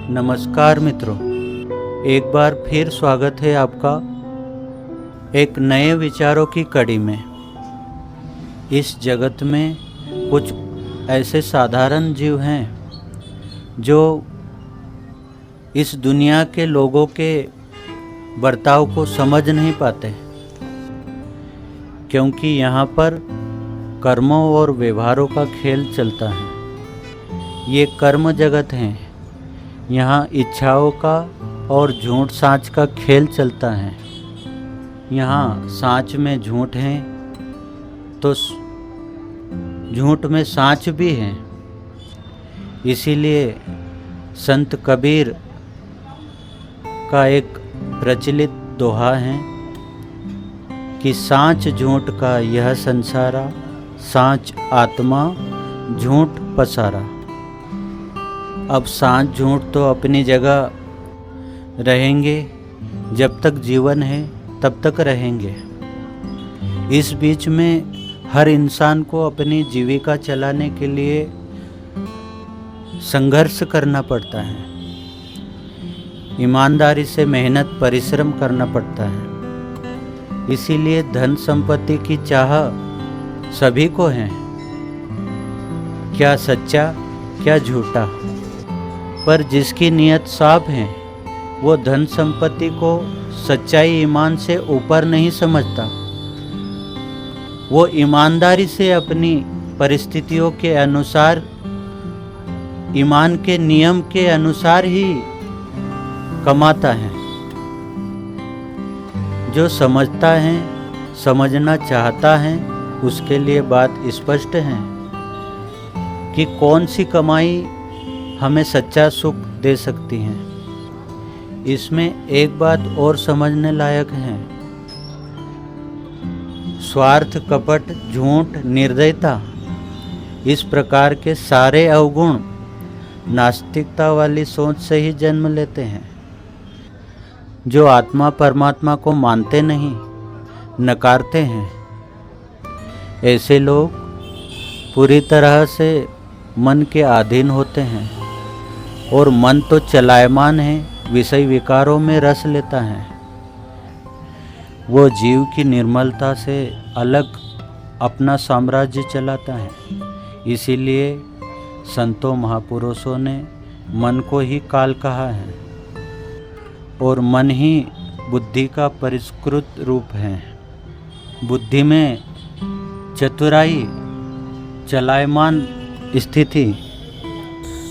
नमस्कार मित्रों, एक बार फिर स्वागत है आपका एक नए विचारों की कड़ी में। इस जगत में कुछ ऐसे साधारण जीव हैं जो इस दुनिया के लोगों के बर्ताव को समझ नहीं पाते, क्योंकि यहाँ पर कर्मों और व्यवहारों का खेल चलता है। ये कर्म जगत है। यहाँ इच्छाओं का और झूठ साँच का खेल चलता है। यहाँ साँच में झूठ है तो झूठ में साँच भी है। इसीलिए संत कबीर का एक प्रचलित दोहा है कि साँच झूठ का यह संसारा, साँच आत्मा झूठ पसारा। अब साँच झूठ तो अपनी जगह रहेंगे, जब तक जीवन है तब तक रहेंगे। इस बीच में हर इंसान को अपनी जीविका चलाने के लिए संघर्ष करना पड़ता है, ईमानदारी से मेहनत परिश्रम करना पड़ता है। इसीलिए धन संपत्ति की चाह सभी को है, क्या सच्चा क्या झूठा। पर जिसकी नीयत साफ है वो धन संपत्ति को सच्चाई ईमान से ऊपर नहीं समझता। वो ईमानदारी से अपनी परिस्थितियों के अनुसार, ईमान के नियम के अनुसार ही कमाता है। जो समझता है, समझना चाहता है, उसके लिए बात स्पष्ट है कि कौन सी कमाई हमें सच्चा सुख दे सकती है। इसमें एक बात और समझने लायक है। स्वार्थ, कपट, झूठ, निर्दयता, इस प्रकार के सारे अवगुण नास्तिकता वाली सोच से ही जन्म लेते हैं। जो आत्मा परमात्मा को मानते नहीं, नकारते हैं, ऐसे लोग पूरी तरह से मन के अधीन होते हैं और मन तो चलायमान है, विषय विकारों में रस लेता है। वो जीव की निर्मलता से अलग अपना साम्राज्य चलाता है। इसीलिए संतों महापुरुषों ने मन को ही काल कहा है और मन ही बुद्धि का परिष्कृत रूप है। बुद्धि में चतुराई, चलायमान स्थिति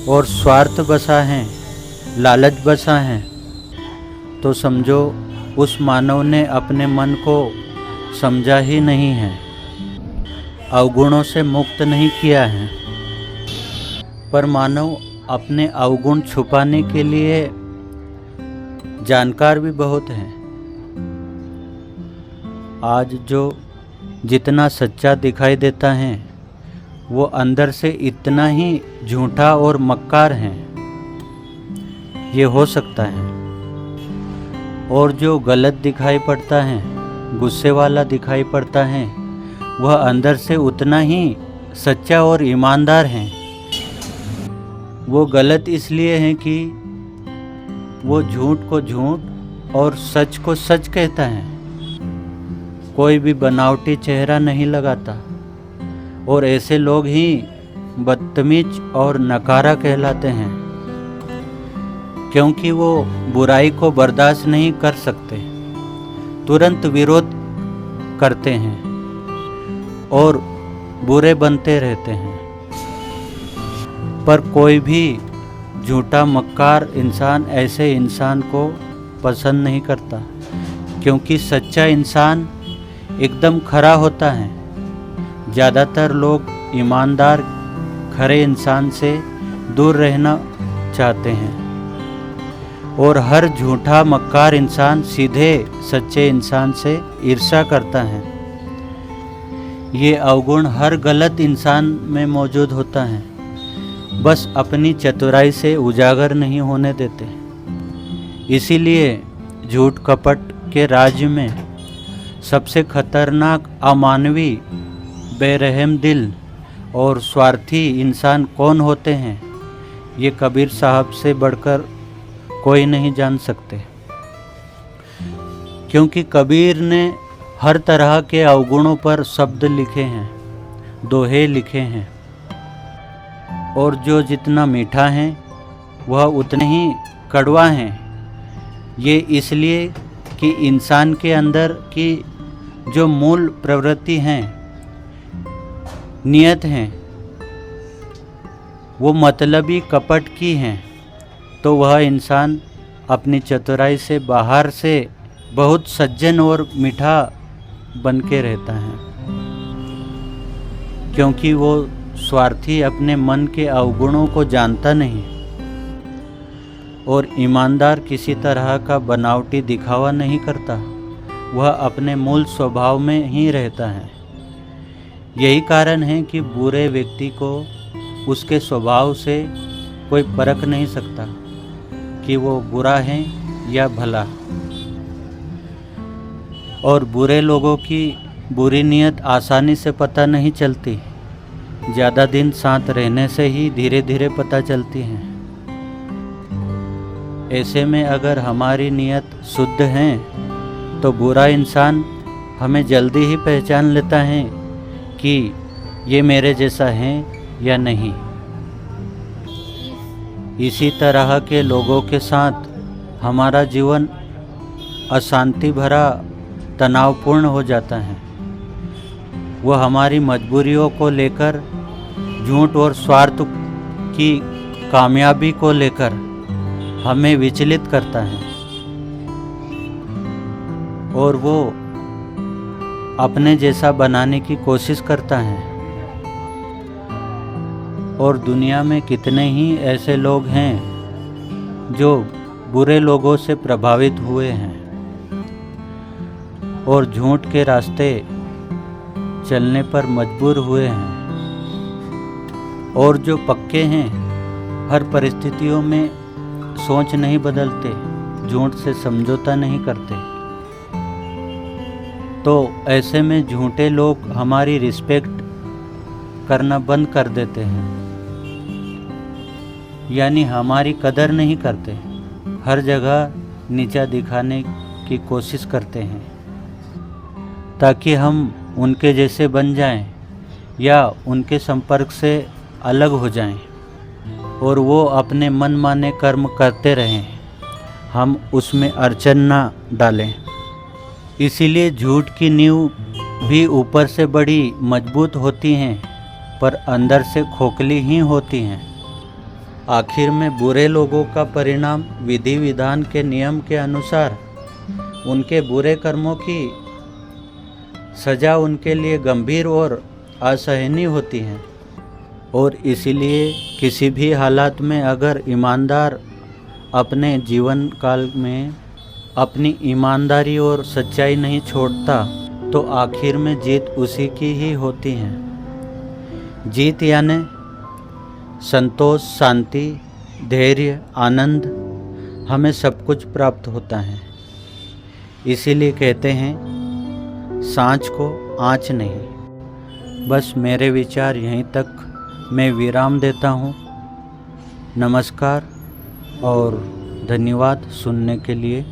और स्वार्थ बसा है, लालच बसा है, तो समझो उस मानव ने अपने मन को समझा ही नहीं है, अवगुणों से मुक्त नहीं किया है। पर मानव अपने अवगुण छुपाने के लिए जानकार भी बहुत हैं। आज जो जितना सच्चा दिखाई देता है वो अंदर से इतना ही झूठा और मक्कार है, ये हो सकता है। और जो गलत दिखाई पड़ता है, गुस्से वाला दिखाई पड़ता है, वह अंदर से उतना ही सच्चा और ईमानदार है। वो गलत इसलिए है कि वो झूठ को झूठ और सच को सच कहता है। कोई भी बनावटी चेहरा नहीं लगाता और ऐसे लोग ही बदतमीज और नकारा कहलाते हैं, क्योंकि वो बुराई को बर्दाश्त नहीं कर सकते, तुरंत विरोध करते हैं और बुरे बनते रहते हैं। पर कोई भी झूठा मक्कार इंसान ऐसे इंसान को पसंद नहीं करता, क्योंकि सच्चा इंसान एकदम खरा होता है। ज़्यादातर लोग ईमानदार खरे इंसान से दूर रहना चाहते हैं और हर झूठा मक्कार इंसान सीधे सच्चे इंसान से ईर्ष्या करता है। ये अवगुण हर गलत इंसान में मौजूद होता है, बस अपनी चतुराई से उजागर नहीं होने देते। इसीलिए झूठ कपट के राज्य में सबसे खतरनाक, अमानवी, बेरहम दिल और स्वार्थी इंसान कौन होते हैं, ये कबीर साहब से बढ़कर कोई नहीं जान सकते, क्योंकि कबीर ने हर तरह के अवगुणों पर शब्द लिखे हैं, दोहे लिखे हैं, और जो जितना मीठा है वह उतने ही कड़वा है। ये इसलिए कि इंसान के अंदर की जो मूल प्रवृत्ति हैं, नियत हैं, वो मतलबी कपट की हैं, तो वह इंसान अपनी चतुराई से बाहर से बहुत सज्जन और मीठा बन के रहता है, क्योंकि वो स्वार्थी अपने मन के अवगुणों को जानता नहीं, और ईमानदार किसी तरह का बनावटी दिखावा नहीं करता, वह अपने मूल स्वभाव में ही रहता है। यही कारण है कि बुरे व्यक्ति को उसके स्वभाव से कोई परख नहीं सकता कि वो बुरा है या भला, और बुरे लोगों की बुरी नीयत आसानी से पता नहीं चलती, ज़्यादा दिन साथ रहने से ही धीरे धीरे पता चलती है। ऐसे में अगर हमारी नीयत शुद्ध है तो बुरा इंसान हमें जल्दी ही पहचान लेता है कि ये मेरे जैसा है या नहीं। इसी तरह के लोगों के साथ हमारा जीवन अशांति भरा, तनावपूर्ण हो जाता है। वह हमारी मजबूरियों को लेकर, झूठ और स्वार्थ की कामयाबी को लेकर हमें विचलित करता है, और वो अपने जैसा बनाने की कोशिश करता है। और दुनिया में कितने ही ऐसे लोग हैं जो बुरे लोगों से प्रभावित हुए हैं और झूठ के रास्ते चलने पर मजबूर हुए हैं, और जो पक्के हैं हर परिस्थितियों में सोच नहीं बदलते, झूठ से समझौता नहीं करते। तो ऐसे में झूठे लोग हमारी रिस्पेक्ट करना बंद कर देते हैं, यानी हमारी कदर नहीं करते, हर जगह नीचा दिखाने की कोशिश करते हैं ताकि हम उनके जैसे बन जाएं या उनके संपर्क से अलग हो जाएं, और वो अपने मन माने कर्म करते रहें, हम उसमें अड़चन ना डालें। इसीलिए झूठ की नींव भी ऊपर से बड़ी मजबूत होती हैं, पर अंदर से खोखली ही होती हैं। आखिर में बुरे लोगों का परिणाम विधि विधान के नियम के अनुसार उनके बुरे कर्मों की सजा उनके लिए गंभीर और असहनीय होती है। और इसीलिए किसी भी हालात में अगर ईमानदार अपने जीवन काल में अपनी ईमानदारी और सच्चाई नहीं छोड़ता, तो आखिर में जीत उसी की ही होती है। जीत यानी संतोष, शांति, धैर्य, आनंद, हमें सब कुछ प्राप्त होता है। इसीलिए कहते हैं सांच को आँच नहीं। बस मेरे विचार यहीं तक मैं विराम देता हूँ। नमस्कार और धन्यवाद सुनने के लिए।